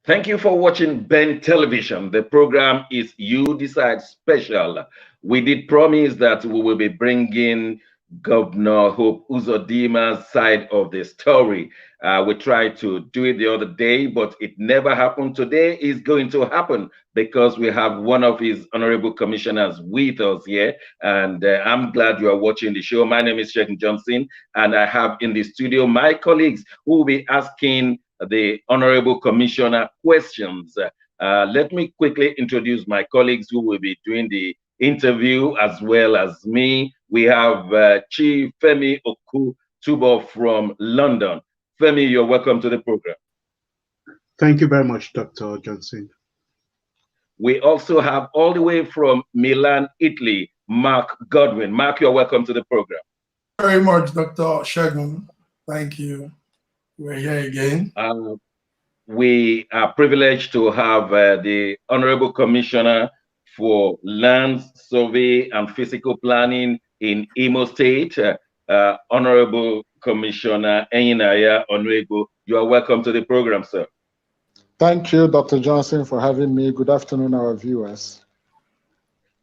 Thank you for watching Ben Television. The program is You Decide Special. We did promise that we will be bringing Governor Hope Uzodima's side of the story. We tried to do it the other day, but it never happened. Today is going to happen because we have one of his honorable commissioners with us here. And I'm glad you are watching the show. My name is Sheikh Johnson, and I have in the studio my colleagues who will be asking the Honorable Commissioner questions. Let me quickly introduce my colleagues who will be doing the interview as well as me. We have Chief Femi Okutubo from London. Femi, you're welcome to the program. Thank you very much, Dr. Johnson. We also have all the way from Milan, Italy, Mark Godwin. Mark, you're welcome to the program. Very much, Dr. Shegun. Thank you. We're here again. We are privileged to have the Honorable Commissioner for Land Survey and Physical Planning in Imo State, Honorable Commissioner Enyinnaya Onuegbu. You are welcome to the program, sir. Thank you, Dr. Johnson, for having me. Good afternoon, our viewers.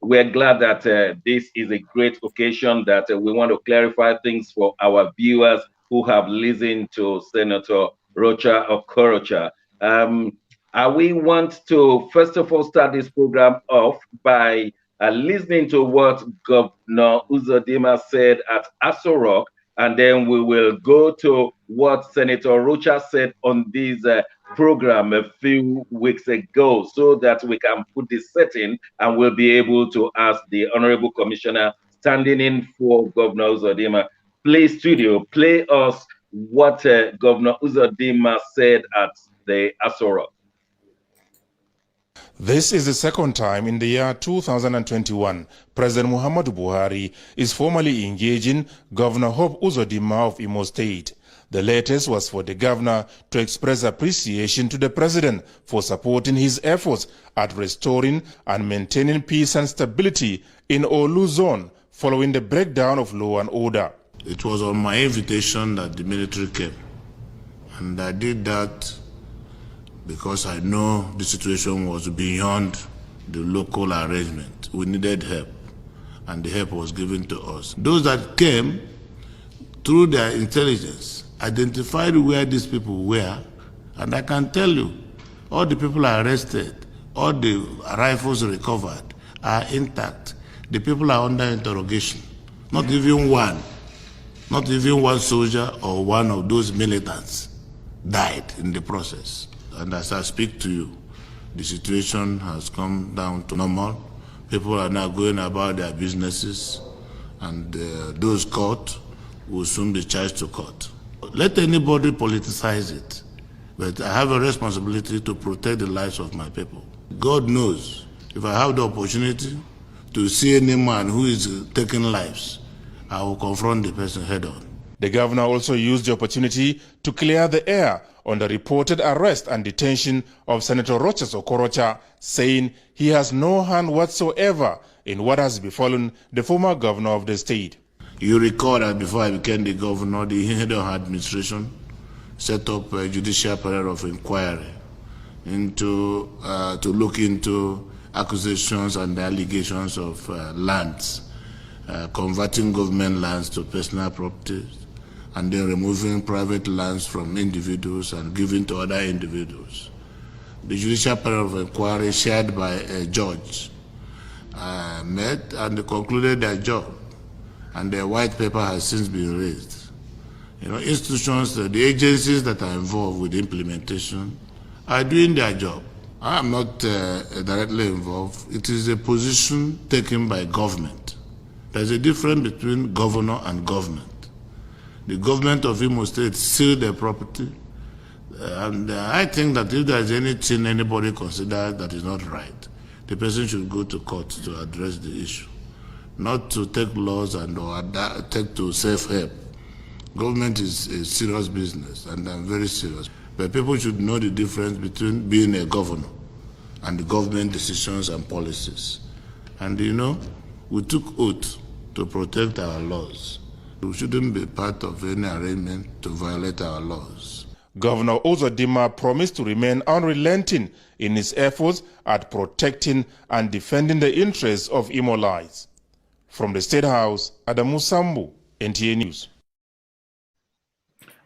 We're glad that this is a great occasion that we want to clarify things for our viewers who have listened to Senator Rocha Okorocha. We want to, first of all, start this program off by listening to what Governor Uzodima said at Aso Rock, and then we will go to what Senator Rocha said on this program a few weeks ago so that we can put this setting and we'll be able to ask the Honorable Commissioner standing in for Governor Uzodima. Please, studio, play us what Governor Uzodima said at the Aso Rock. This is the second time in the year 2021 President Muhammadu Buhari is formally engaging Governor Hope Uzodima of Imo State. The latest was for the governor to express appreciation to the president for supporting his efforts at restoring and maintaining peace and stability in Olu Zone following the breakdown of law and order. It was on my invitation that the military came, and I did that because I know the situation was beyond the local arrangement. We needed help, and the help was given to us. Those that came, through their intelligence, identified where these people were, and I can tell you, all the people arrested, all the rifles recovered are intact. The people are under interrogation, not even one. Not even one soldier or one of those militants died in the process. And as I speak to you, the situation has come down to normal. People are now going about their businesses, and those caught will soon be charged to court. Let anybody politicize it, but I have a responsibility to protect the lives of my people. God knows, if I have the opportunity to see any man who is taking lives, I will confront the person head on. The governor also used the opportunity to clear the air on the reported arrest and detention of Senator Rocha Okorocha, saying he has no hand whatsoever in what has befallen the former governor of the state. You recall that before I became the governor, the head of administration set up a judicial panel of inquiry to look into accusations and allegations of lands. Converting government lands to personal properties, and then removing private lands from individuals and giving to other individuals. The judicial panel of inquiry, chaired by a judge, met and concluded their job, and their white paper has since been raised. You know, institutions, the agencies that are involved with implementation are doing their job. I am not directly involved. It is a position taken by government. There's a difference between governor and government. The government of Imo State sealed their property, and I think that if there's anything anybody considers that is not right, the person should go to court to address the issue, not to take laws and or take to self-help. Government is a serious business, and I'm very serious. But people should know the difference between being a governor and the government decisions and policies. And you know, we took oath to protect our laws. We shouldn't be part of any arrangement to violate our laws. Governor Uzodimma promised to remain unrelenting in his efforts at protecting and defending the interests of Imolites. From the State House, Adamu Sambu, NTA News.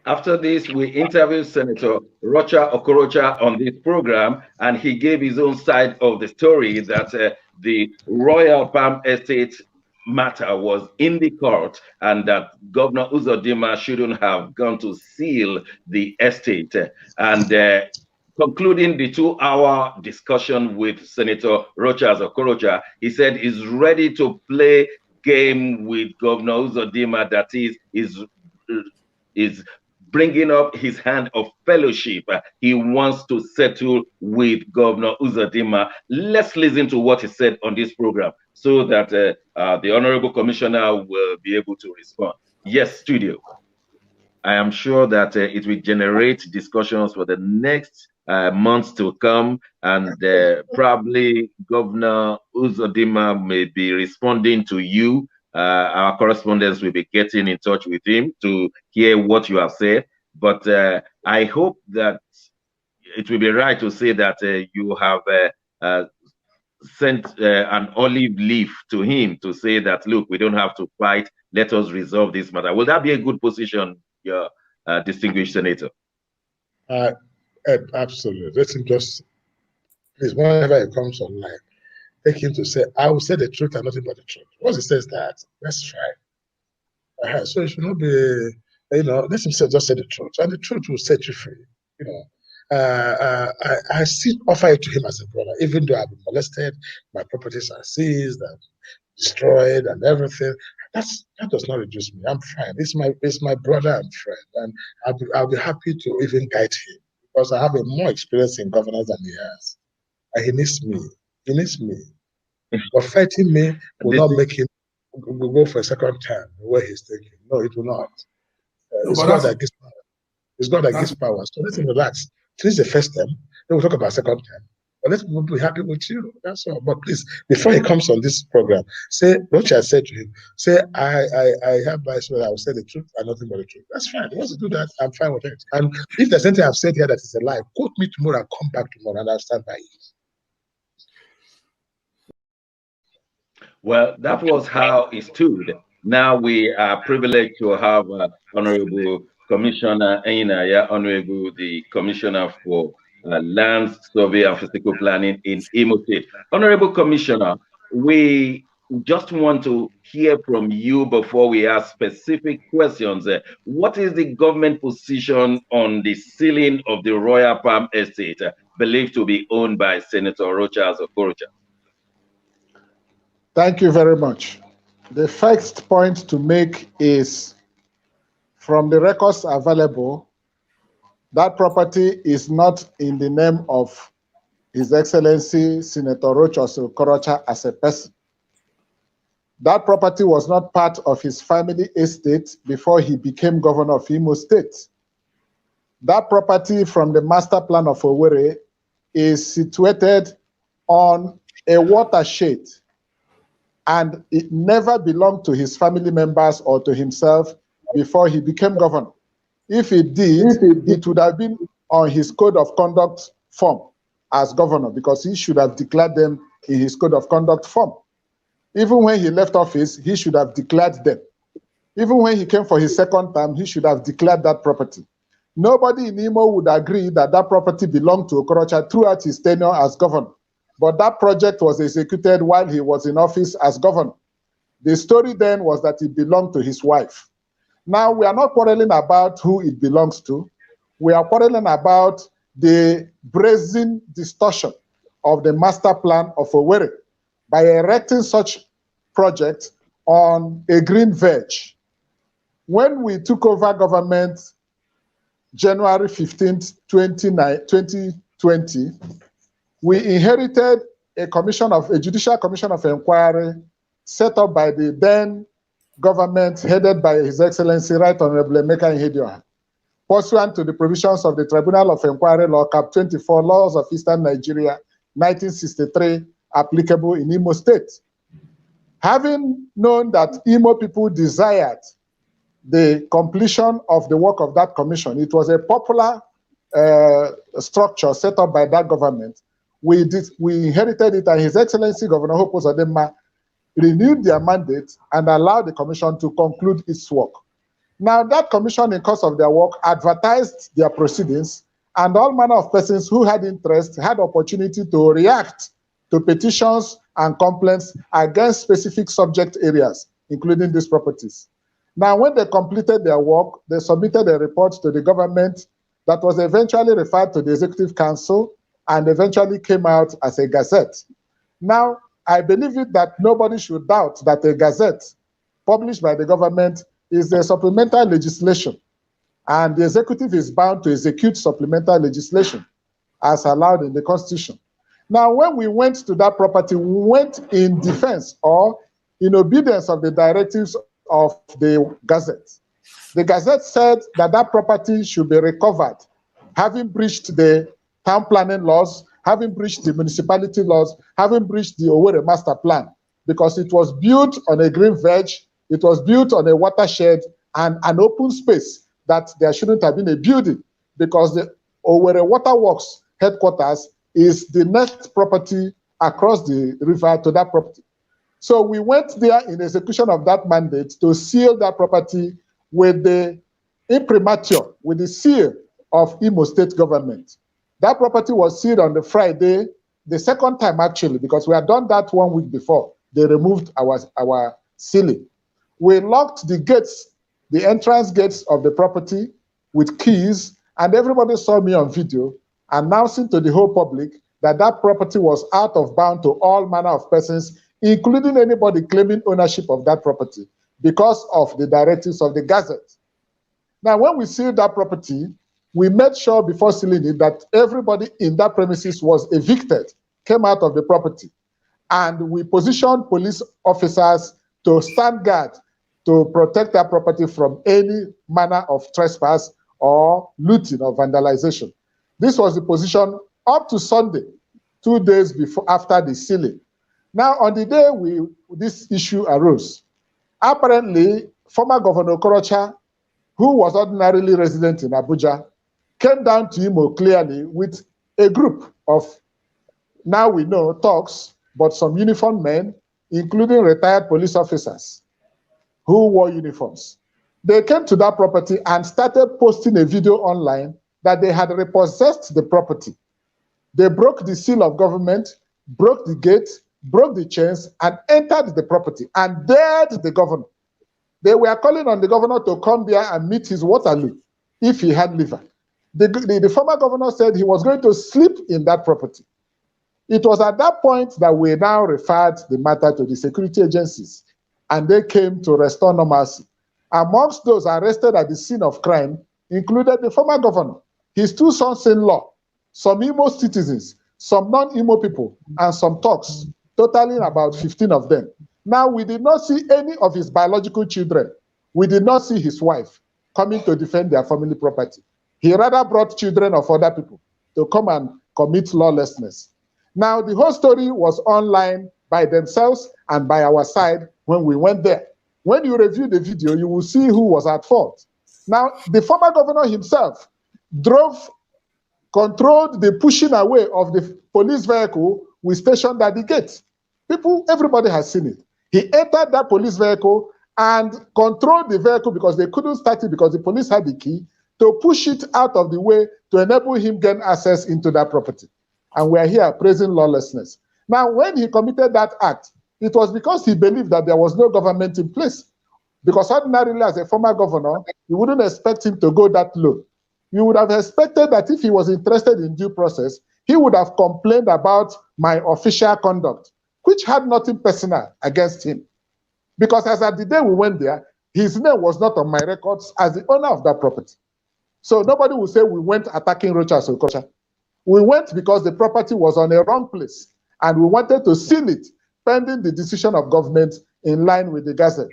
After this, we interviewed Senator Rocha Okorocha on this program, and he gave his own side of the story that the Royal Palm Estate matter was in the court and that Governor Uzodimma shouldn't have gone to seal the estate. And concluding the 2-hour discussion with Senator Rocha Okorocha, he said he's ready to play game with Governor Uzodimma, that is bringing up his hand of fellowship. He wants to settle with Governor Uzodimma. Let's listen to what he said on this program so that the Honorable Commissioner will be able to respond. Yes, studio. I am sure that it will generate discussions for the next months to come, and probably Governor Uzodimma may be responding to you. Our correspondents will be getting in touch with him to hear what you have said. But I hope that it will be right to say that you have sent an olive leaf to him to say that, look, we don't have to fight. Let us resolve this matter. Will that be a good position, your distinguished senator? Absolutely. Let him just, please, whenever he comes online, take him to say, I will say the truth and nothing but the truth. Once he says that, let's try. So it should not be, let him just say the truth, and the truth will set you free. I still offer it to him as a brother, even though I've been molested, my properties are seized and destroyed and everything. That does not reduce me. I'm fine. It's my brother and friend, and I'll be happy to even guide him because I have a more experience in governance than he has. And he needs me. He needs me. But fighting me will not make him go for a second term where he's thinking. No, it will not. It's God that gives power. It's God that gives power. So let him relax. Finish the first term, then we'll talk about second term. But let me be happy with you. That's all. But please, before he comes on this program, say what I said to him. Say, I have my soul. I will say the truth and nothing but the truth. That's fine. He wants to do that. I'm fine with it. And if there's anything I've said here that is a lie, quote me tomorrow and come back tomorrow and I'll stand by it. Well, that was how it stood. Now we are privileged to have Honorable Commissioner Enyinnaya Onuegbu, the Commissioner for Land Survey and Physical Planning in Imo State. Honorable Commissioner, we just want to hear from you before we ask specific questions. What is the government position on the sealing of the Royal Palm Estate, believed to be owned by Senator Rocha Okorocha? Thank you very much. The first point to make is, from the records available, that property is not in the name of His Excellency Senator Rocha Okorocha as a person. That property was not part of his family estate before he became governor of Imo State. That property from the master plan of Owerri is situated on a watershed, and it never belonged to his family members or to himself before he became governor. If it did, it would have been on his code of conduct form as governor, because he should have declared them in his code of conduct form. Even when he left office, he should have declared them. Even when he came for his second term, he should have declared that property. Nobody in Imo would agree that that property belonged to Okorocha throughout his tenure as governor. But that project was executed while he was in office as governor. The story then was that it belonged to his wife. Now, we are not quarreling about who it belongs to. We are quarreling about the brazen distortion of the master plan of Owerri by erecting such projects on a green verge. When we took over government January 15th, 2020, we inherited a judicial commission of inquiry set up by the then government headed by His Excellency Right Honorable Emeka Ihedioha, pursuant to the provisions of the Tribunal of Inquiry Law, Cap 24, Laws of Eastern Nigeria, 1963, applicable in Imo State. Having known that Imo people desired the completion of the work of that commission, it was a popular structure set up by that government. We inherited it, and His Excellency Governor Hope Uzodimma renewed their mandate and allowed the commission to conclude its work. Now, that commission, in course of their work, advertised their proceedings, and all manner of persons who had interest had opportunity to react to petitions and complaints against specific subject areas, including these properties. Now, when they completed their work, they submitted a report to the government that was eventually referred to the Executive Council and eventually came out as a gazette. Now, I believe it that nobody should doubt that a gazette published by the government is a supplemental legislation, and the executive is bound to execute supplemental legislation as allowed in the Constitution. Now, when we went to that property, we went in defense or in obedience of the directives of the Gazette. The Gazette said that that property should be recovered, having breached the town planning laws, having breached the municipality laws, having breached the Owerri master plan, because it was built on a green veg, it was built on a watershed and an open space that there shouldn't have been a building, because the Owerri Waterworks headquarters is the next property across the river to that property. So we went there in execution of that mandate to seal that property with the imprimatur, with the seal of Imo State government. That property was sealed on the Friday, the second time actually, because we had done that 1 week before. They removed our sealing. We locked the gates, the entrance gates of the property with keys, and everybody saw me on video announcing to the whole public that that property was out of bound to all manner of persons, including anybody claiming ownership of that property, because of the directives of the Gazette. Now, when we sealed that property, we made sure before sealing it that everybody in that premises was evicted, came out of the property, and we positioned police officers to stand guard to protect that property from any manner of trespass or looting or vandalization. This was the position up to Sunday, 2 days before after the sealing. Now, on the day this issue arose, apparently, former Governor Okorocha, who was ordinarily resident in Abuja, came down to Imo clearly with a group of, now we know, thugs, but some uniformed men, including retired police officers who wore uniforms. They came to that property and started posting a video online that they had repossessed the property. They broke the seal of government, broke the gate, broke the chains, and entered the property and dared the governor. They were calling on the governor to come there and meet his Waterloo if he had liver. The former governor said he was going to sleep in that property. It was at that point that we now referred the matter to the security agencies, and they came to restore normalcy. Amongst those arrested at the scene of crime included the former governor, his two sons-in-law, some Imo citizens, some non-Imo people, and some thugs, totaling about 15 of them. Now, we did not see any of his biological children. We did not see his wife coming to defend their family property. He rather brought children of other people to come and commit lawlessness. Now, the whole story was online by themselves and by our side when we went there. When you review the video, you will see who was at fault. Now, the former governor himself controlled the pushing away of the police vehicle we stationed at the gate. Everybody has seen it. He entered that police vehicle and controlled the vehicle because they couldn't start it because the police had the key to push it out of the way to enable him gain access into that property. And we are here praising lawlessness. Now, when he committed that act, it was because he believed that there was no government in place. Because ordinarily, as a former governor, you wouldn't expect him to go that low. You would have expected that if he was interested in due process, he would have complained about my official conduct, which had nothing personal against him. Because as at the day we went there, his name was not on my records as the owner of that property. So nobody will say we went attacking Rochas Okocha. We went because the property was on a wrong place, and we wanted to seal it pending the decision of government in line with the Gazette.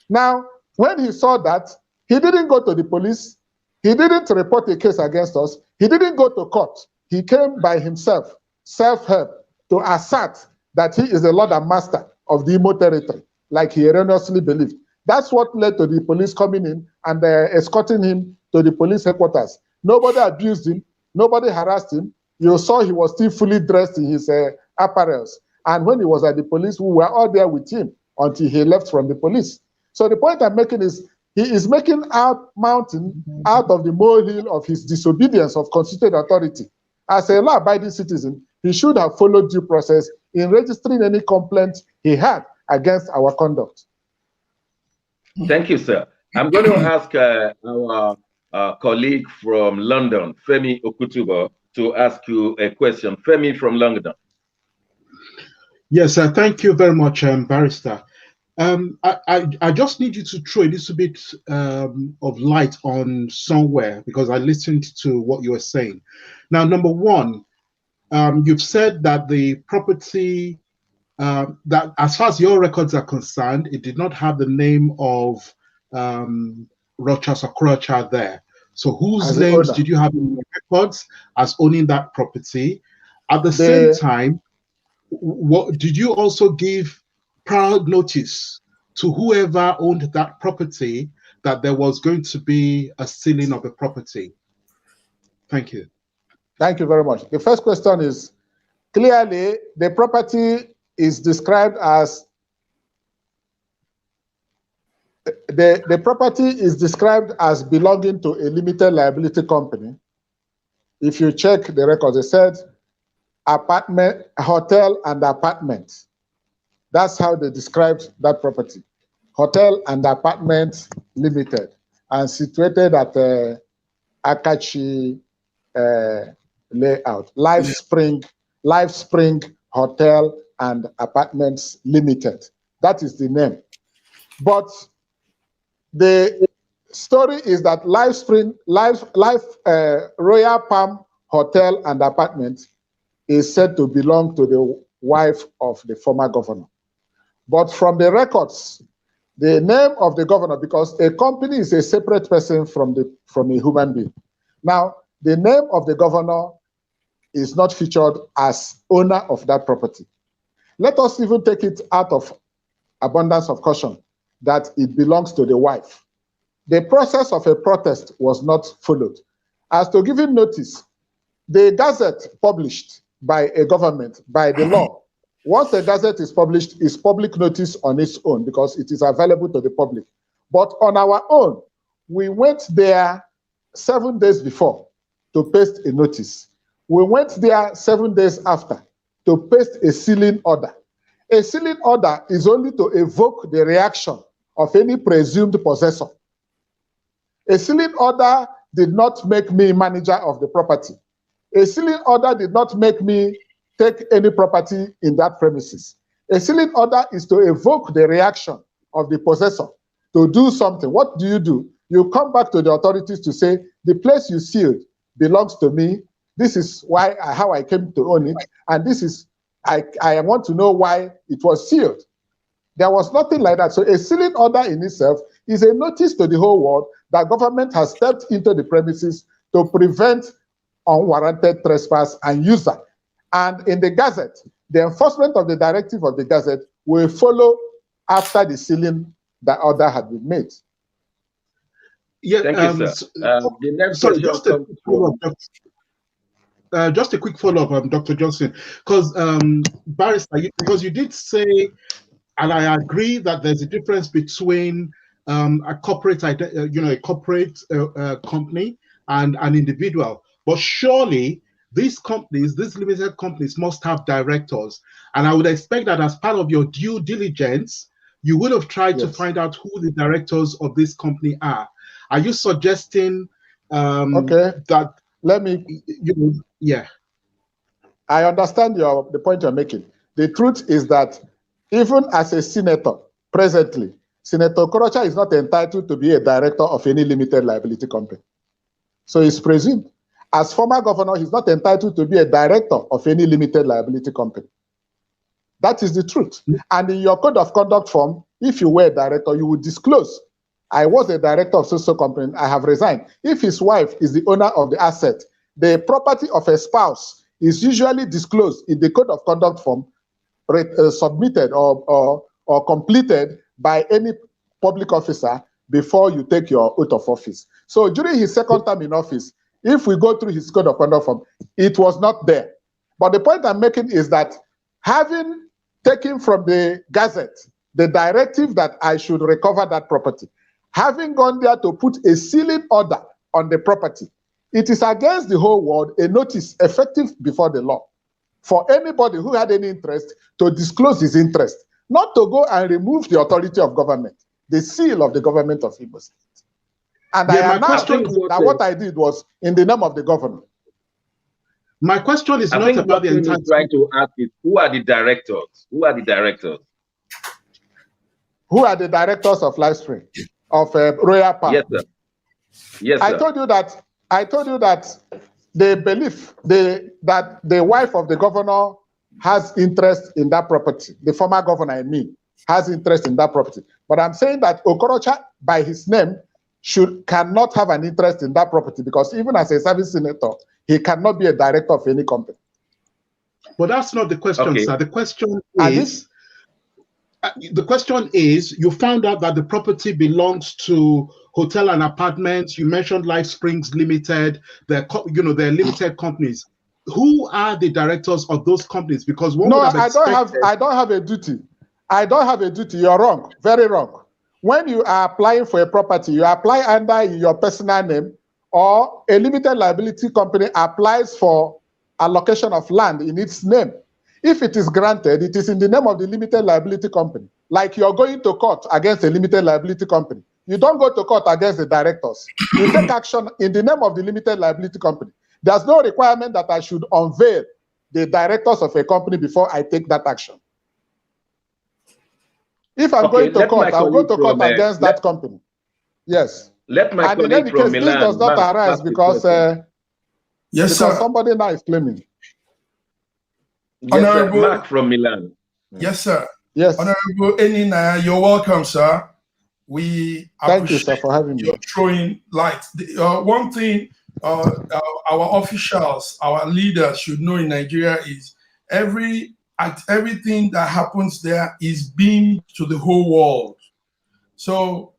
Now, when he saw that, he didn't go to the police. He didn't report a case against us. He didn't go to court. He came by himself, self-help, to assert that he is the Lord and Master of the Imo territory, like he erroneously believed. That's what led to the police coming in and escorting him to the police headquarters. Nobody abused him. Nobody harassed him. You saw he was still fully dressed in his apparels. And when he was at the police, we were all there with him until he left from the police. So the point I'm making is he is making out mountain out of the molehill of his disobedience of constituted authority. As a law-abiding citizen, he should have followed due process in registering any complaint he had against our conduct. Thank you, sir. I'm going to ask our colleague from London, Femi Okutubo, to ask you a question. Femi from London. Yes, thank you very much, Barrister. I just need you to throw a little bit of light on somewhere, because I listened to what you were saying. Now, number one, you've said that the property, that as far as your records are concerned, it did not have the name of Rochas Okorocha there. So whose names did you have in your records as owning that property? At the same time, what did you also give prior notice to whoever owned that property that there was going to be a sealing of the property? Thank you. Thank you very much. The first question is, clearly the property is described as the property is described as belonging to a limited liability company. If you check the records, it said apartment, hotel and apartment. That's how they described that property. Hotel and apartment limited, and situated at Akachi layout. Life Spring Hotel and Apartments Limited. That is the name. But the story is that Royal Palm Hotel and Apartment is said to belong to the wife of the former governor. But from the records, the name of the governor, because a company is a separate person from a human being. Now, the name of the governor is not featured as owner of that property. Let us even take it out of abundance of caution that it belongs to the wife. The process of a protest was not followed. As to giving notice, the gazette published by a government, by the law, once a gazette is published, is public notice on its own because it is available to the public. But on our own, we went there 7 days before to paste a notice. We went there 7 days after to paste a sealing order. A sealing order is only to evoke the reaction of any presumed possessor. A sealing order did not make me manager of the property. A sealing order did not make me take any property in that premises. A sealing order is to evoke the reaction of the possessor to do something. What do? You come back to the authorities to say, the place you sealed belongs to me. This is how I came to own it. And this is, I want to know why it was sealed. There was nothing like that. So a sealing order in itself is a notice to the whole world that government has stepped into the premises to prevent unwarranted trespass and user. And in the Gazette, the enforcement of the directive of the Gazette will follow after the sealing the order had been made. Yeah, thank you, sir. The next sorry, question just a quick follow-up, Dr. Johnson, because Barrister, because you did say, and I agree that there's a difference between a corporate, a corporate company and an individual. But surely these companies, these limited companies, must have directors, and I would expect that as part of your due diligence, you would have tried to find out who the directors of this company are. Are you suggesting that? Let me. Yeah. I understand the point you're making. The truth is that even as a senator, presently, Senator Okorocha is not entitled to be a director of any limited liability company. So he's presumed. As former governor, he's not entitled to be a director of any limited liability company. That is the truth. And in your code of conduct form, if you were a director, you would disclose, I was a director of social company, I have resigned. If his wife is the owner of the asset, the property of a spouse is usually disclosed in the code of conduct form, submitted or completed by any public officer before you take your oath of office. So during his second term in office, If we go through his code of conduct form, it was not there. But the point I'm making is that having taken from the Gazette the directive that I should recover that property, having gone there to put a sealing order on the property, it is against the whole world a notice effective before the law for anybody who had any interest to disclose his interest, not to go and remove the authority of government, the seal of the government of Igbo State. And I announced that what I did was in the name of the governor. My question is I not think about the what entire. I'm trying to ask is, who are the directors? Who are the directors? Who are the directors of Livestream, of Royal Park? Yes, sir. Yes, sir. I told you that they believe that the wife of the governor has interest in that property. The former governor, I mean, has interest in that property. But I'm saying that Okorocha, by his name, cannot have an interest in that property, because even as a service senator, he cannot be a director of any company. But that's not the question, Okay. sir. The question is, you found out that the property belongs to Hotel and Apartments. You mentioned Life Springs Limited. They're limited companies. Who are the directors of those companies? Because one would have expected... I don't have a duty. I don't have a duty. You're wrong. Very wrong. When you are applying for a property, you apply under your personal name, or a limited liability company applies for allocation of land in its name. If it is granted, it is in the name of the limited liability company. Like you're going to court against a limited liability company. You don't go to court against the directors. You take action in the name of the limited liability company. There's no requirement that I should unveil the directors of a company before I take that action. If I'm going to court, I'll go to court against that company. Yes. Let my and in any case, this does not arise because yes, sir. Somebody now is claiming. Yes, Honorable Mark from Milan. Yes, sir. Yes. Honorable Enyinnaya, you're welcome, sir. We thank you, sir, for having me. You're throwing light. One thing our officials, our leaders should know in Nigeria is everything that happens there is beamed to the whole world. So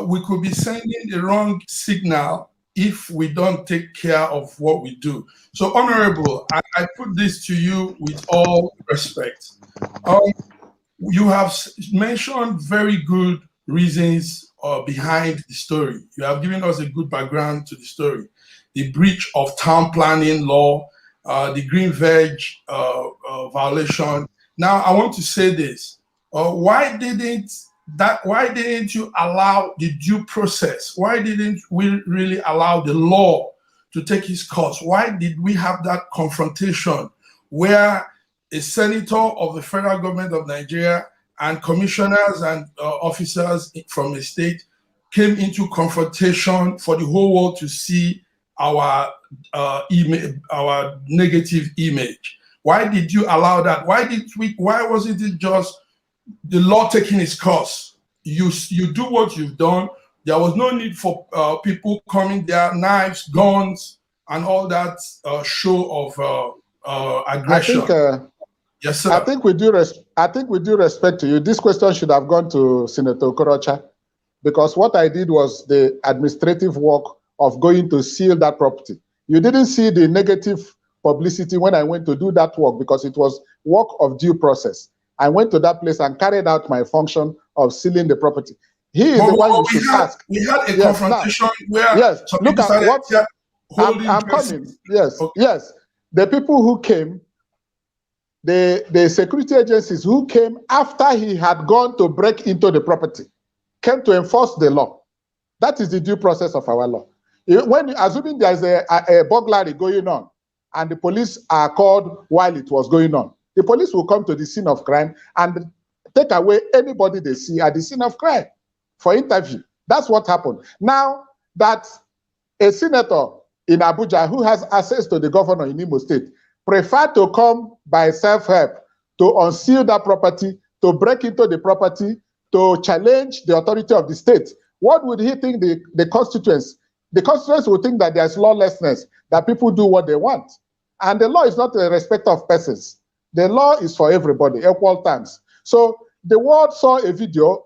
we could be sending the wrong signal if we don't take care of what we do. So, Honorable, I put this to you with all respect. You have mentioned very good reasons behind the story. You have given us a good background to the story. The breach of town planning law, the green veg violation. Now, I want to say this. Why didn't you allow the due process? Why didn't we really allow the law to take its course? Why did we have that confrontation where a senator of the federal government of Nigeria and commissioners and officers from the state came into confrontation for the whole world to see our negative image? Why did you allow that? Why wasn't it just the law taking its course? You do what you've done. There was no need for people coming there, knives, guns, and all that show of aggression. Yes, sir. I think with due respect to you, this question should have gone to Senator Okorocha, because what I did was the administrative work of going to seal that property. You didn't see the negative publicity when I went to do that work, because it was work of due process. I went to that place and carried out my function of sealing the property. He is the one you should ask. We had a confrontation where look at what I'm coming. Yes, okay. Yes. The people who came, the security agencies who came after he had gone to break into the property, came to enforce the law. That is the due process of our law. When assuming there's a burglary going on and the police are called while it was going on, the police will come to the scene of crime and take away anybody they see at the scene of crime for interview. That's what happened. Now that a senator in Abuja who has access to the governor in Imo State preferred to come by self-help to unseal that property, to break into the property, to challenge the authority of the state, what would he think the constituents? The constituents would think that there's lawlessness, that people do what they want. And the law is not a respect of persons. The law is for everybody, equal terms. So the world saw a video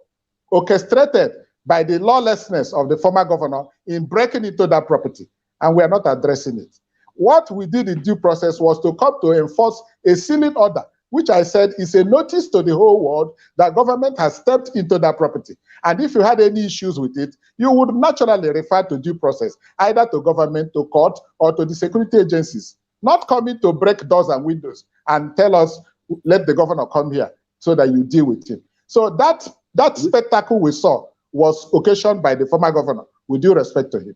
orchestrated by the lawlessness of the former governor in breaking into that property. and we are not addressing it. What we did in due process was to come to enforce a sealing order, which I said is a notice to the whole world that government has stepped into that property. And if you had any issues with it, you would naturally refer to due process, either to government, to court, or to the security agencies, not coming to break doors and windows and tell us, let the governor come here so that you deal with him. So that spectacle we saw was occasioned by the former governor, with due respect to him.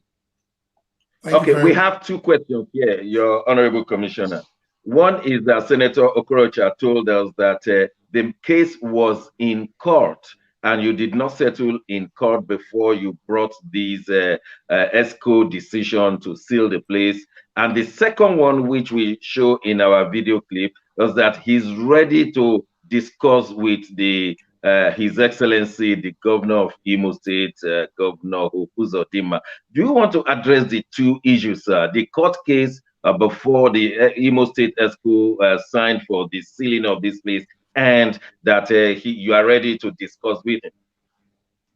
Okay, we have two questions here, Your Honorable Commissioner. One is that Senator Okorocha told us that the case was in court and you did not settle in court before you brought these ESCO decision to seal the place. And the second one, which we show in our video clip, was that he's ready to discuss with the His Excellency, the Governor of Imo State, Governor Uzodimma. Do you want to address the two issues, sir? The court case before the Imo State ESCO signed for the sealing of this place, and that you are ready to discuss with him?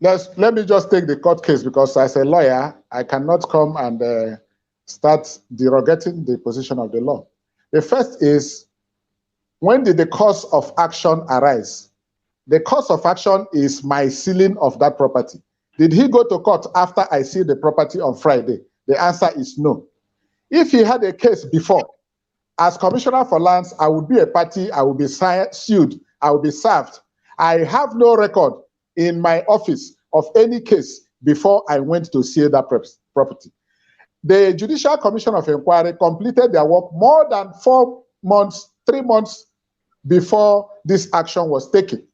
Let me just take the court case, because as a lawyer, I cannot come and start derogating the position of the law. The first is, when did the cause of action arise? The cause of action is my sealing of that property. Did he go to court after I sealed the property on Friday? The answer is no. If he had a case before, as Commissioner for Lands, I would be a party, I would be sued, I would be served. I have no record in my office of any case before I went to seal that property. The Judicial Commission of Inquiry completed their work more than 4 months, 3 months before this action was taken.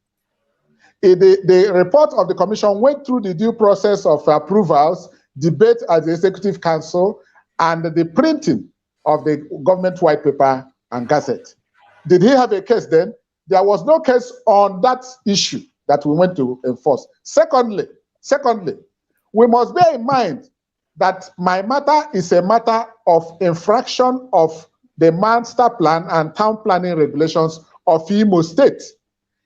The report of the commission went through the due process of approvals, debate at the Executive Council, and the printing of the government white paper and gazette. Did he have a case then? There was no case on that issue that we went to enforce. Secondly, we must bear in mind that my matter is a matter of infraction of the master plan and town planning regulations of Imo State.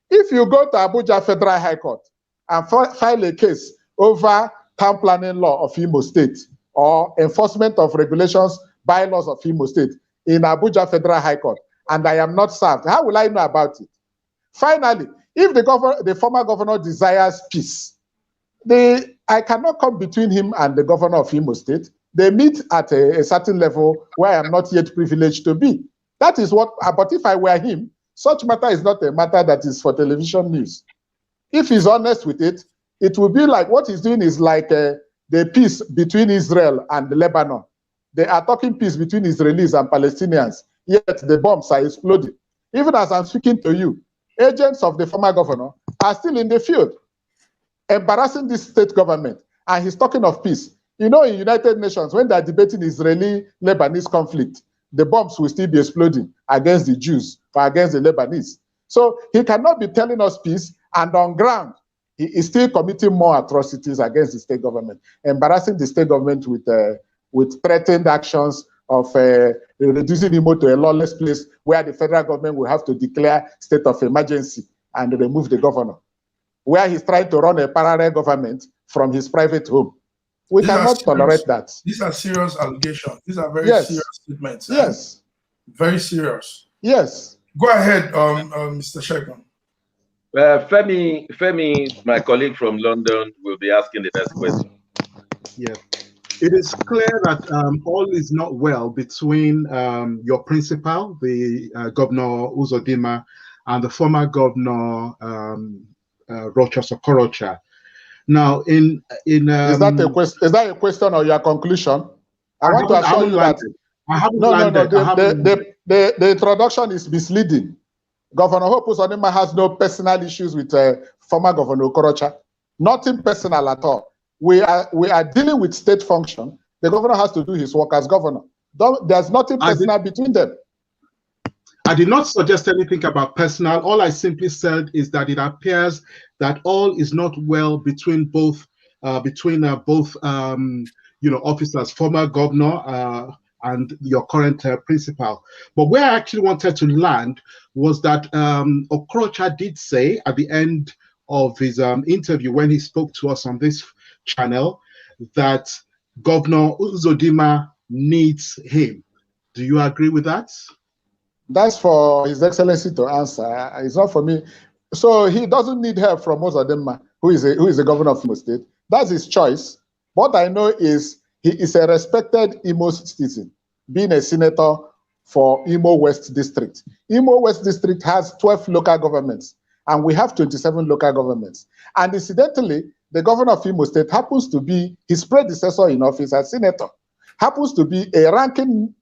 If you go to Abuja Federal High Court and file a case over town planning law of Imo State or enforcement of regulations, bylaws of Imo State in Abuja Federal High Court, and I am not served, how will I know about it? Finally, if the former governor desires peace, I cannot come between him and the governor of Imo State. They meet at a certain level where I am not yet privileged to be. That is what, but if I were him, such matter is not a matter that is for television news. If he's honest with it, it will be like what he's doing is like the peace between Israel and Lebanon. They are talking peace between Israelis and Palestinians, yet the bombs are exploding. Even as I'm speaking to you, agents of the former governor are still in the field, embarrassing this state government. And he's talking of peace. You know, in United Nations, when they're debating Israeli-Lebanese conflict, the bombs will still be exploding against the Jews or against the Lebanese. So he cannot be telling us peace, and on ground, he is still committing more atrocities against the state government, embarrassing the state government with threatened actions of reducing Imo to a lawless place where the federal government will have to declare state of emergency and remove the governor, where he's trying to run a parallel government from his private home. We cannot tolerate that. These are serious allegations. These are very serious statements. Yes. Very serious. Yes. Go ahead, Mr. Sheikon. Femi, my colleague from London, will be asking the next question. Yes. It is clear that all is not well between your principal, the Governor Uzodimma, and the former Governor Rochas Okorocha. Now, is that a question or your conclusion? I want to assure you that the introduction is misleading. Governor Hope Uzodimma has no personal issues with former Governor Okorocha. Nothing personal at all. We are dealing with state function. The governor has to do his work as governor. There's nothing personal between them. I did not suggest anything about personal. All I simply said is that it appears that all is not well between both officers, former governor and your current principal. But where I actually wanted to land was that Okorocha did say at the end of his interview, when he spoke to us on this channel, that Governor Uzodimma needs him. Do you agree with that? That's for His Excellency to answer. It's not for me. So he doesn't need help from Uzodimma, who is the governor of Imo State. That's his choice. What I know is he is a respected Imo citizen, being a senator for Imo West District. Imo West District has 12 local governments, and we have 27 local governments. And incidentally, the governor of Imo State happens to be his predecessor in office as senator, happens to be a ranking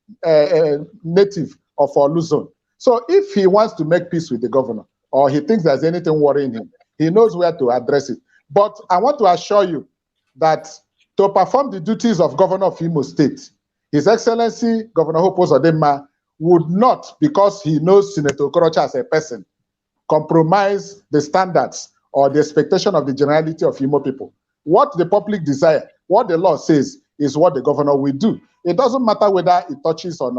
native of Luzon. So if he wants to make peace with the governor, or he thinks there's anything worrying him, he knows where to address it. But I want to assure you that to perform the duties of governor of Imo State, His Excellency Governor Hope Uzodimma would not, because he knows Senator Okorocha as a person, compromise the standards or the expectation of the generality of Imo people. What the public desire, what the law says, is what the governor will do. It doesn't matter whether it touches on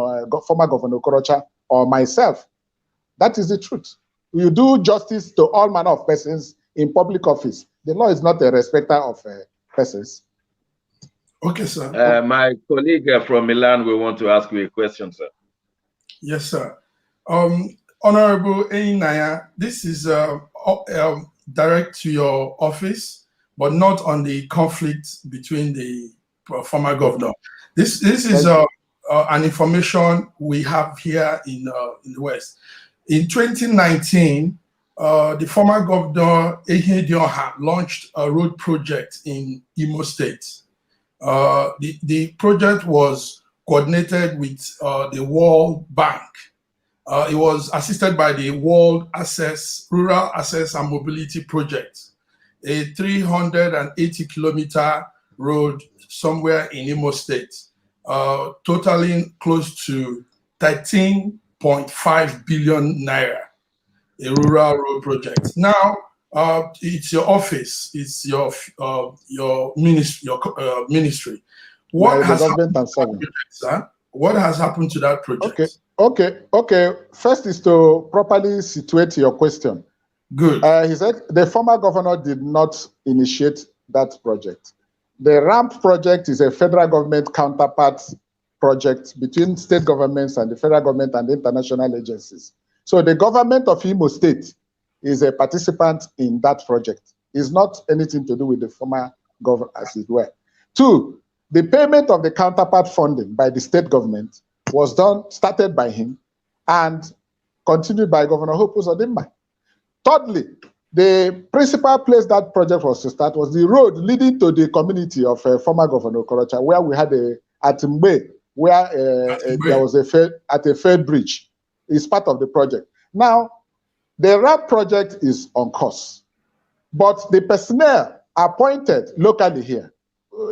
former Governor Okorocha or myself. That is the truth. You do justice to all manner of persons in public office. The law is not a respecter of persons. Okay, sir. My colleague from Milan will want to ask you a question, sir. Yes, sir. Honorable Enyinnaya, this is direct to your office, but not on the conflict between the former governor. This is an information we have here in the West. In 2019, the former governor Enyinnaya launched a road project in Imo State. The project was coordinated with the World Bank. It was assisted by the World Rural Access and Mobility Project, a 380-kilometer road somewhere in Imo State, totaling close to 13.5 billion naira, a rural road project. Now, it's your office, it's your ministry. What has happened to that project, sir? What has happened to that project? Okay. First is to properly situate your question. Good. He said the former governor did not initiate that project. The RAMP project is a federal government counterpart project between state governments and the federal government and international agencies. So the government of Imo State is a participant in that project. It's not anything to do with the former governor, as it were. Two, the payment of the counterpart funding by the state government was started by him and continued by Governor Hope Uzodimma. Thirdly, the principal place that project was to start was the road leading to the community of former Governor Okorocha, where we had at Mbe, where there was a fair bridge. It's part of the project. Now, the RAP project is on course, but the personnel appointed locally here,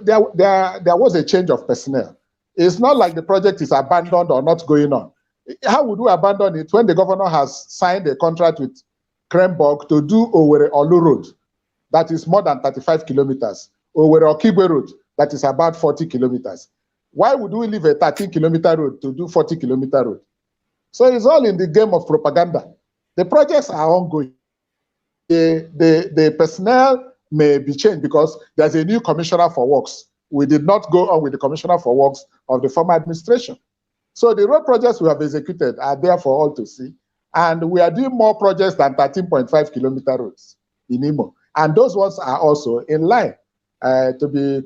there was a change of personnel. It's not like the project is abandoned or not going on. How would we abandon it when the governor has signed a contract with Kremborg to do Owerri-Olu Road, that is more than 35 kilometers, Owerri-Okigwe Road, that is about 40 kilometers. Why would we leave a 13-kilometer road to do 40-kilometer road? So it's all in the game of propaganda. The projects are ongoing. The personnel may be changed because there's a new commissioner for works. We did not go on with the commissioner for works of the former administration. So the road projects we have executed are there for all to see. And we are doing more projects than 13.5 kilometer roads in Imo. And those ones are also in line to be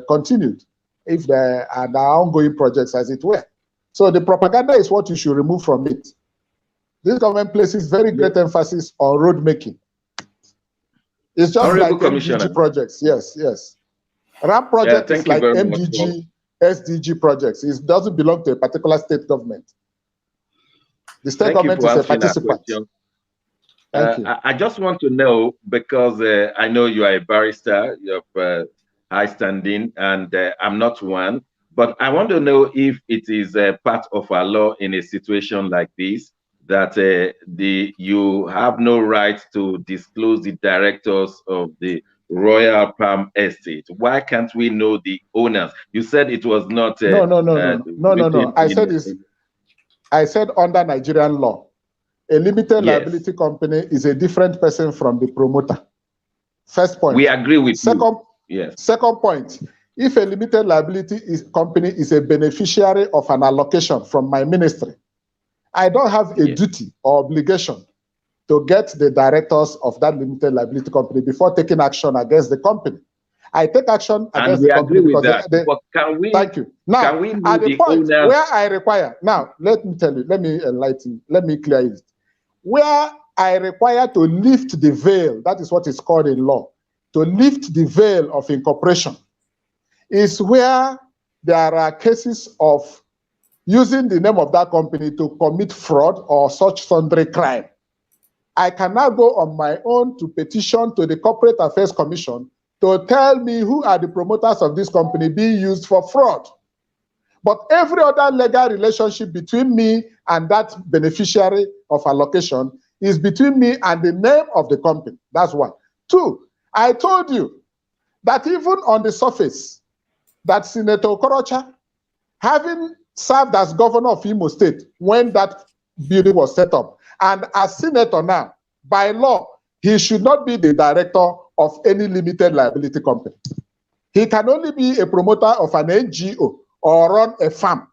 continued if there are ongoing projects, as it were. So the propaganda is what you should remove from it. This government places very great emphasis on road making. It's just like MDG projects. Yes. RAM project is like MDG, SDG projects. It doesn't belong to a particular state government. The state government is a participant. Thank you. I just want to know, because I know you are a barrister, you have high standing, and I'm not one, but I want to know if it is part of our law in a situation like this, that you have no right to disclose the directors of the Royal Palm Estate. Why can't we know the owners? You said it was not. No. I said under Nigerian law, a limited liability company is a different person from the promoter. First point. We agree with you. Yes. Second point, if a limited liability company is a beneficiary of an allocation from my ministry, I don't have a duty or obligation to get the directors of that limited liability company before taking action against the company. I take action against the company because but can we? Thank you. Now, can we at the point owners? where I require, now let me tell you, let me enlighten, let me clear it. Where I require to lift the veil, that is what is called in law, to lift the veil of incorporation, is where there are cases of using the name of that company to commit fraud or such sundry crime. I can now go on my own to petition to the Corporate Affairs Commission to tell me who are the promoters of this company being used for fraud. But every other legal relationship between me and that beneficiary of allocation is between me and the name of the company. That's one. Two, I told you that even on the surface, that Senator Okorocha, having served as governor of Imo State when that building was set up, and as senator now, by law, he should not be the director of any limited liability company. He can only be a promoter of an NGO or run a farm.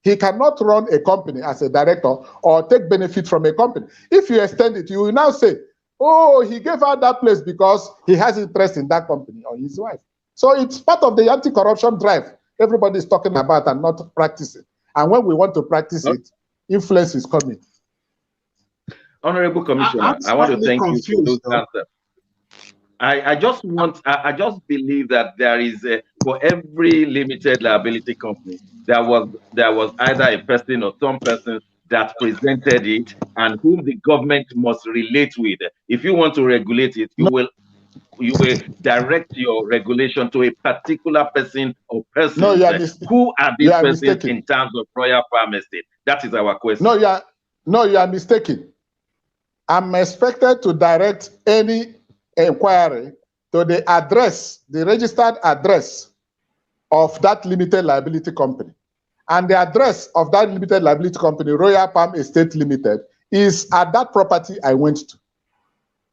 He cannot run a company as a director or take benefit from a company. If you extend it, you will now say, oh, he gave out that place because he has interest in that company or his wife. So it's part of the anti-corruption drive everybody is talking about and not practicing. And when we want to practice it, influence is coming. Honorable Commissioner, I want to thank you for those answers. I just believe that there is for every limited liability company, there was either a person or some person that presented it and whom the government must relate with. If you want to regulate it, you will direct your regulation to a particular person or persons. No, who are these persons in terms of Royal Farm Estate? That is our question. No, you are mistaken. I'm expected to direct any inquiry to the address, the registered address of that limited liability company. And the address of that limited liability company, Royal Palm Estate Limited, is at that property I went to.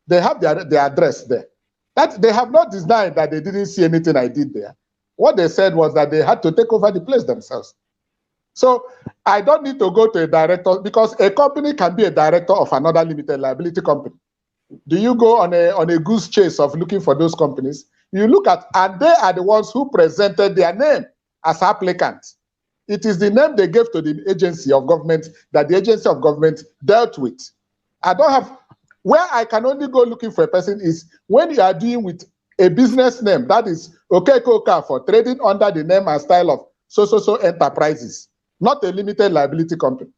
They have the address there. That they have not denied that they didn't see anything I did there. What they said was that they had to take over the place themselves. So I don't need to go to a director, because a company can be a director of another limited liability company. Do you go on a goose chase of looking for those companies? You look at, and they are the ones who presented their name as applicants. It is the name they gave to the agency of government that the agency of government dealt with. I don't have, where I can only go looking for a person is when you are dealing with a business name, that is Okeko for trading under the name and style of so enterprises, not a limited liability company.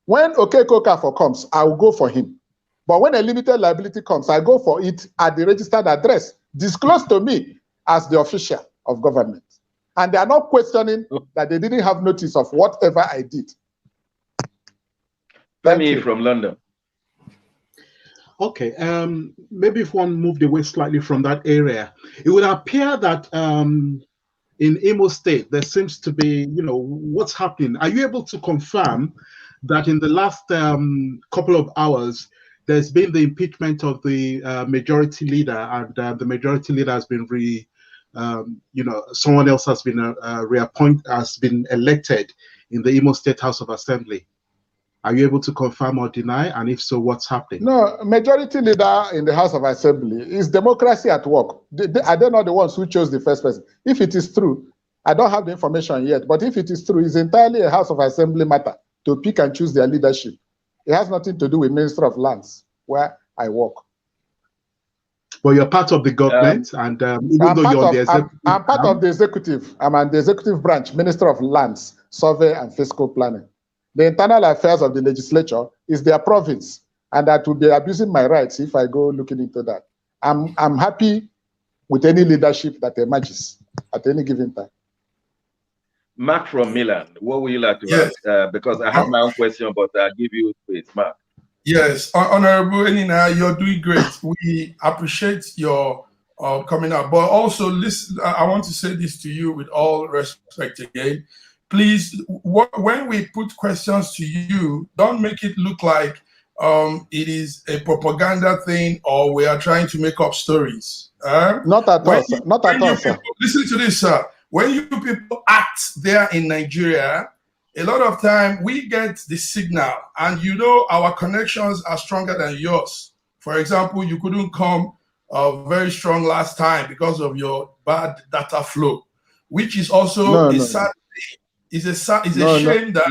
When Okeko for comes, I will go for him. But when a limited liability comes, I go for it at the registered address, disclosed to me as the official of government. And they are not questioning that they didn't have notice of whatever I did. Femi from London. Okay, maybe if one moved away slightly from that area, it would appear that in Imo State, there seems to be, what's happening. Are you able to confirm that in the last couple of hours, there's been the impeachment of the majority leader, and the majority leader has been someone else has been has been elected in the Imo State House of Assembly? Are you able to confirm or deny? And if so, what's happening? No, majority leader in the House of Assembly is democracy at work. Are they not the ones who chose the first person? If it is true, I don't have the information yet, but if it is true, it's entirely a House of Assembly matter to pick and choose their leadership. It has nothing to do with Minister of Lands, where I work. Well, you're part of the government, and even though you're on the executive, I'm part of the executive. I'm on the executive branch, Minister of Lands, Survey and Fiscal Planning. The internal affairs of the legislature is their province, and that would be abusing my rights if I go looking into that. I'm happy with any leadership that emerges at any given time. Mark from Milan, what would you like to ask? Because I have my own question, but I'll give you space, Mark. Yes, Honorable Enyinnaya, you're doing great. We appreciate your coming up. But also, listen, I want to say this to you with all respect again. Please, when we put questions to you, don't make it look like it is a propaganda thing or we are trying to make up stories. Not at all, sir. Not at all, sir. Listen to this, sir. when you people act there in Nigeria, a lot of time we get the signal, and you know our connections are stronger than yours. For example, you couldn't come very strong last time because of your bad data flow, which is also a sad thing. It's a shame that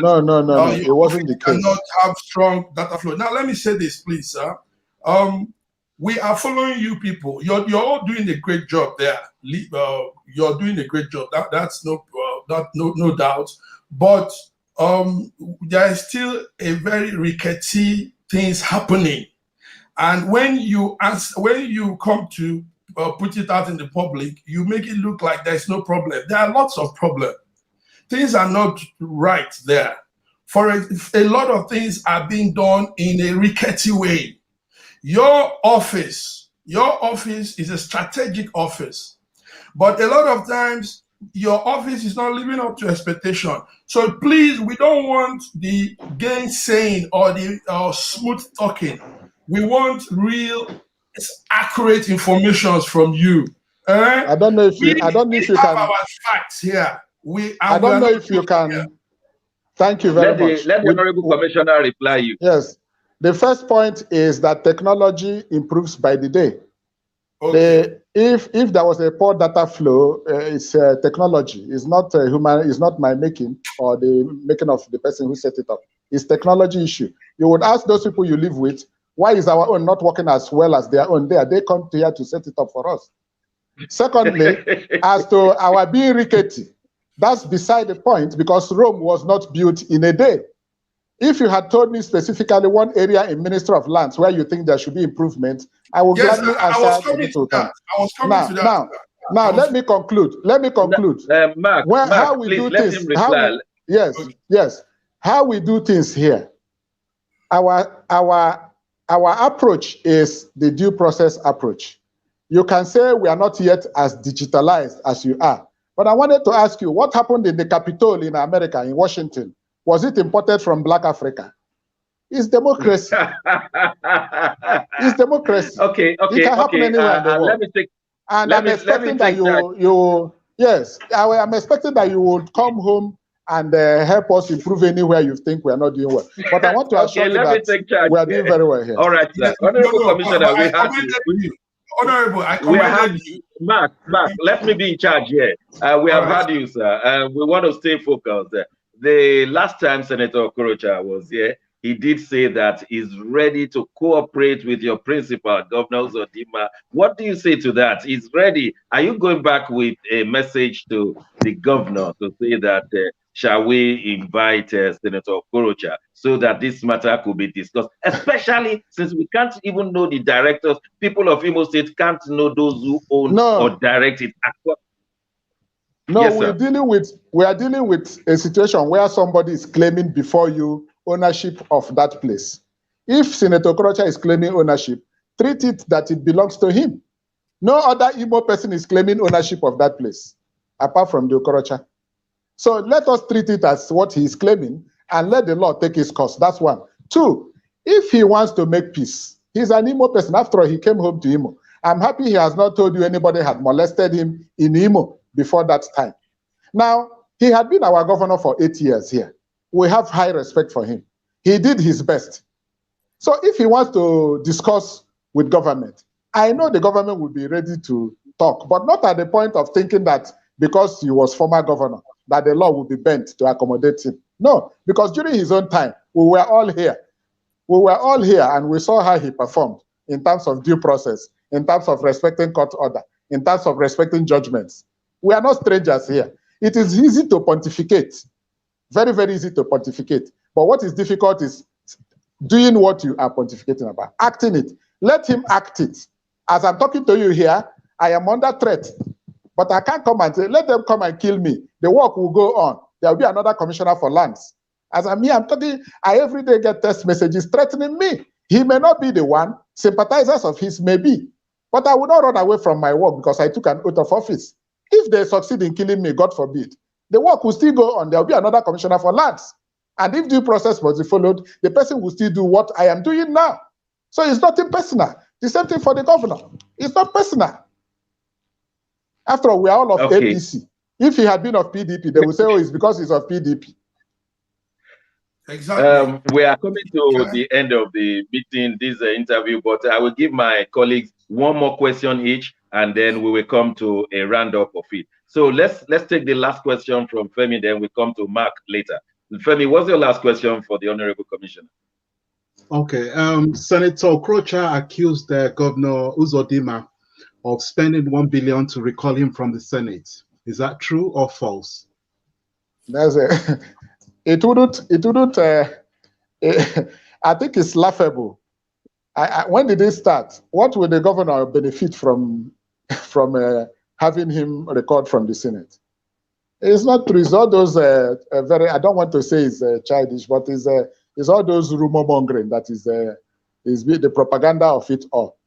it wasn't the case. Cannot have strong data flow. Now, let me say this, please, sir. We are following you people. You're all doing a great job there. You're doing a great job. That's no doubt. But there is still a very rickety things happening. And when you come to put it out in the public, you make it look like there's no problem. There are lots of problems. Things are not right there. For a lot of things are being done in a rickety way. Your office is a strategic office, but a lot of times your office is not living up to expectation. So please, we don't want the gainsaying or the smooth talking. We want real, accurate information from you. I don't know if you can have our facts here. I don't know if you can. Here. Thank you very much. Let the Honorable Commissioner reply you. Yes. The first point is that technology improves by the day. Okay. If there was a poor data flow, it's technology. It's not human. It's not my making or the making of the person who set it up. It's technology issue. You would ask those people you live with, why is our own not working as well as their own? They come here to set it up for us. Secondly, as to our being rickety, that's beside the point, because Rome was not built in a day. If you had told me specifically one area in Ministry of Lands where you think there should be improvement, I would gladly answer. I was coming to that. Now, let me conclude. Mark, how we please do let things, him reply. Yes. How we do things here. Our approach is the due process approach. You can say we are not yet as digitalized as you are. But I wanted to ask you, what happened in the Capitol in America, in Washington? Was it imported from Black Africa? It's democracy. It's democracy. Okay. It can happen anywhere in the world. I'm expecting that I'm expecting that you would come home and help us improve anywhere you think we are not doing well. But I want to assure you that we are doing very well here. All right, sir. Honorable Commissioner, we have you. Honorable, I commend you. Mark, let me be in charge here. We have had you, sir. We want to stay focused. The last time Senator Okorocha was here, he did say that he's ready to cooperate with your principal, Governor Uzodimma. What do you say to that? He's ready. Are you going back with a message to the governor to say that shall we invite Senator Okorocha so that this matter could be discussed, especially since we can't even know the directors. People of Imo State can't know those who own or direct it. No, yes, we are dealing with a situation where somebody is claiming before you ownership of that place. If Senator Okorocha is claiming ownership, treat it that it belongs to him. No other Imo person is claiming ownership of that place, apart from the Okorocha. So let us treat it as what he is claiming and let the law take its course. That's one. Two, if he wants to make peace, he's an Imo person. After all, he came home to Imo. I'm happy he has not told you anybody had molested him in Imo before that time. Now, he had been our governor for 8 years here. We have high respect for him. He did his best. So if he wants to discuss with government, I know the government will be ready to talk, but not at the point of thinking that because he was former governor, that the law will be bent to accommodate him. No, because during his own time, we were all here. We were all here and we saw how he performed in terms of due process, in terms of respecting court order, in terms of respecting judgments. We are not strangers here. It is easy to pontificate, very, very easy to pontificate. But what is difficult is doing what you are pontificating about, acting it. Let him act it. As I'm talking to you here, I am under threat. But I can't come and say, let them come and kill me. The work will go on. There will be another commissioner for lands. As I'm here, I'm talking, I every day get text messages threatening me. He may not be the one, sympathizers of his may be. But I will not run away from my work because I took an oath of office. If they succeed in killing me, God forbid, the work will still go on. There will be another commissioner for lands. And if due process was followed, the person will still do what I am doing now. So it's nothing personal. The same thing for the governor. It's not personal. After all, we are all of APC. If he had been of PDP, they would say, oh, it's because he's of PDP. Exactly. We are coming to the end of the meeting, this interview, but I will give my colleagues one more question each, and then we will come to a roundup of it. So let's take the last question from Femi, then we come to Mark later. Femi, what's your last question for the Honorable Commissioner? Okay. Senator Okrocha accused Governor Uzodimma of spending $1 billion to recall him from the Senate. Is that true or false? It wouldn't. I think it's laughable. When did it start? What will the governor benefit from having him record from the Senate? It's not true. It's all those very. I don't want to say it's childish, but it's all those rumor mongering that is the propaganda of it all.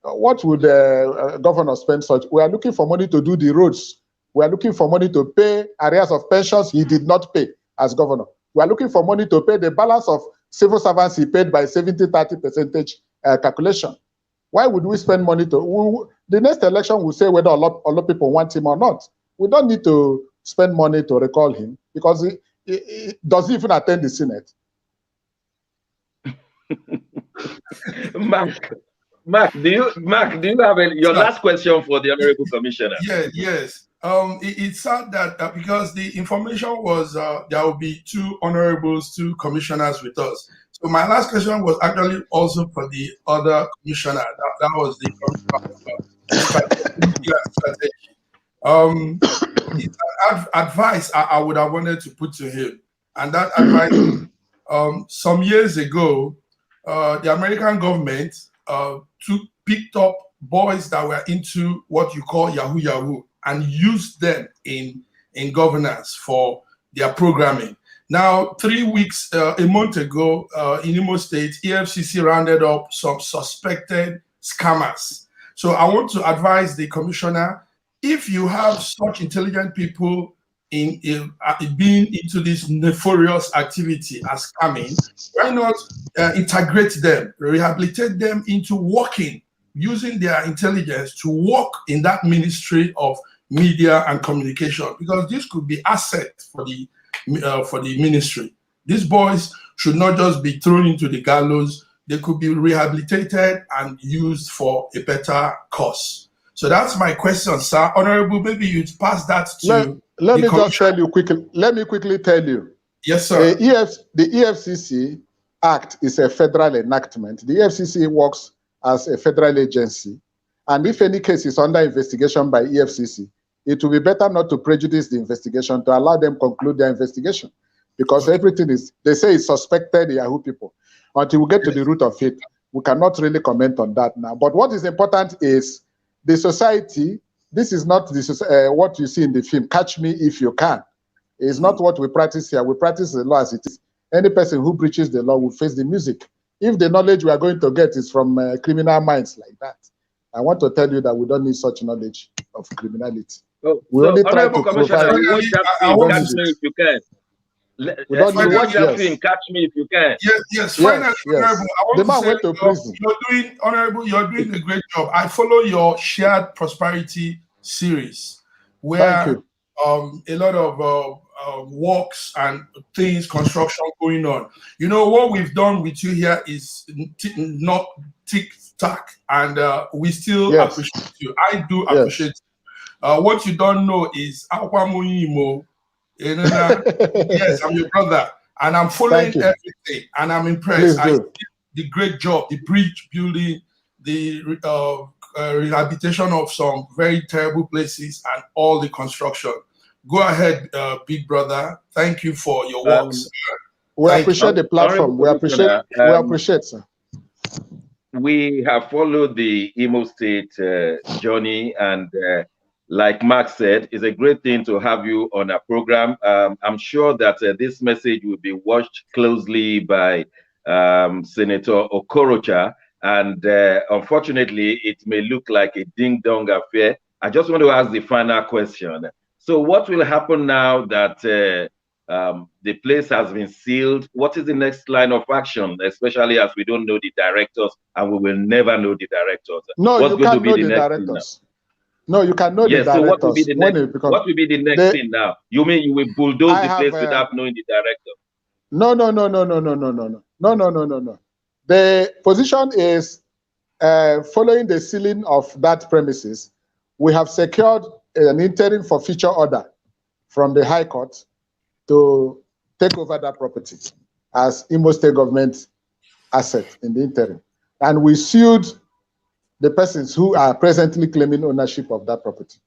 What would the governor spend such? We are looking for money to do the roads. We are looking for money to pay arrears of pensions he did not pay as governor. We are looking for money to pay the balance of civil servants he paid by 70-30% calculation. Why would we spend money to? The next election will say whether a lot of people want him or not. We don't need to spend money to recall him because he doesn't even attend the Senate. Mark, do you have your last question for the Honorable Commissioner? Yes. It's sad that because the information was there will be 2 honorables, 2 commissioners with us. So my last question was actually also for the other commissioner. That was the advice I would have wanted to put to him, and that advice some years ago, the American government picked up boys that were into what you call Yahoo and used them in governance for their programming. Now, 3 weeks, a month ago, in Imo State, EFCC rounded up some suspected scammers. So I want to advise the commissioner, if you have such intelligent people in being into this nefarious activity as scamming, why not integrate them, rehabilitate them into working, using their intelligence to work in that ministry of media and communication, because this could be asset for the ministry. These boys should not just be thrown into the gallows. They could be rehabilitated and used for a better cause. So that's my question, sir. Honorable, maybe you'd pass that to let me just tell you quickly. Let me quickly tell you. Yes, sir. The EFCC Act is a federal enactment. The EFCC works as a federal agency, and if any case is under investigation by EFCC, it will be better not to prejudice the investigation, to allow them conclude their investigation, because everything is, they say it's suspected Yahoo people. Until we get to the root of it, we cannot really comment on that now. But what is important is the society. This is not what you see in the film, Catch Me If You Can. It's not what we practice here. We practice the law as it is. Any person who breaches the law will face the music. If the knowledge we are going to get is from criminal minds like that, I want to tell you that we don't need such knowledge of criminality. Oh, we so only try to Commissioner, we watch that film, Catch Me If You Can. We watch that film, Catch Me If You Can. Yes. Finally, Honorable, I want the man to say, went to prison. You're doing a great job. I follow your Shared Prosperity series, where a lot of works and things, construction going on. You know, what we've done with you here is not tick-tack, and we still appreciate you. I do appreciate you. What you don't know is yes, I'm your brother, and I'm following everything, and I'm impressed. I see the great job, the bridge building, the rehabilitation of some very terrible places, and all the construction. Go ahead, big brother. Thank you for your works. We appreciate the platform. We appreciate, sir. We have followed the Imo State journey, and like Mark said, it's a great thing to have you on our program. I'm sure that this message will be watched closely by Senator Okorocha, and unfortunately, it may look like a ding-dong affair. I just want to ask the final question. So what will happen now that the place has been sealed? What is the next line of action, especially as we don't know the directors, and we will never know the directors? No, What's you going can't to be know the the next directors. No, you can know Yes. the So what will be directors. the next? What will be the next thing now? You mean you will bulldoze the place without knowing the director? No. The position is following the sealing of that premises. We have secured an interim for future order from the High Court to take over that property as Imo State government asset in the interim. And we sued the persons who are presently claiming ownership of that property.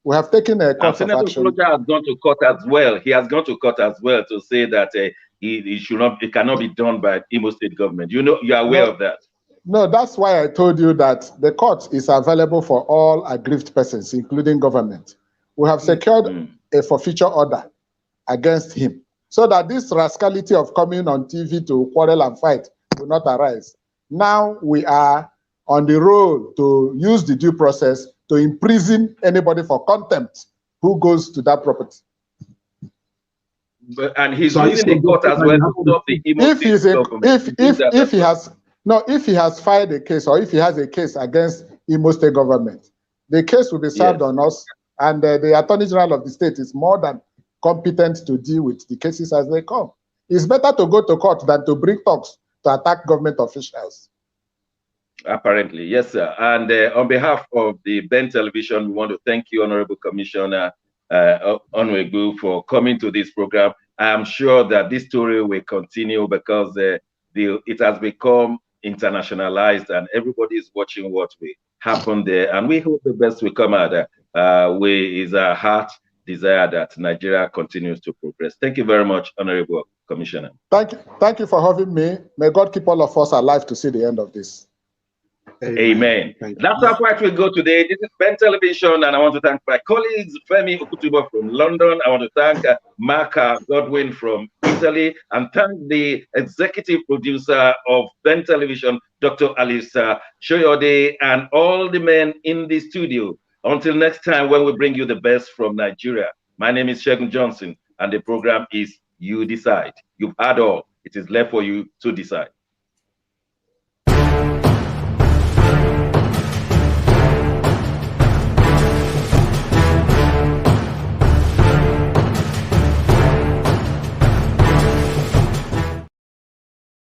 We have taken a course of Senator action. Floja has gone to court as well. He has gone to court as well to say that it cannot be done by Imo State government. You know, you are aware of that. No, that's why I told you that the court is available for all aggrieved persons, including government. We have secured a forfeiture order against him so that this rascality of coming on TV to quarrel and fight will not arise. Now we are on the road to use the due process to imprison anybody for contempt who goes to that property. And he's using the court as well to stop the Imo State government. If he has filed a case or if he has a case against Imo State government, the case will be served on us, and the Attorney General of the state is more than competent to deal with the cases as they come. It's better to go to court than to bring talks to attack government officials. Apparently, yes, sir. And on behalf of the Ben Television, we want to thank you, Honorable Commissioner Onuegbu, for coming to this program. I am sure that this story will continue because it has become internationalized and everybody is watching what will happen there. And we hope the best will come out. Is our heart desire that Nigeria continues to progress. Thank you very much, Honorable Commissioner. Thank you for having me. May God keep all of us alive to see the end of this. Amen. That's how far we go today. This is Ben Television, and I want to thank my colleagues, Femi Okutubo from London. I want to thank Mark Godwin from Italy, and thank the executive producer of Ben Television, Dr. Alice Shoyode, and all the men in the studio. Until next time, when we bring you the best from Nigeria. My name is Shegun Johnson, and the program is You Decide. You've had all. It is left for you to decide.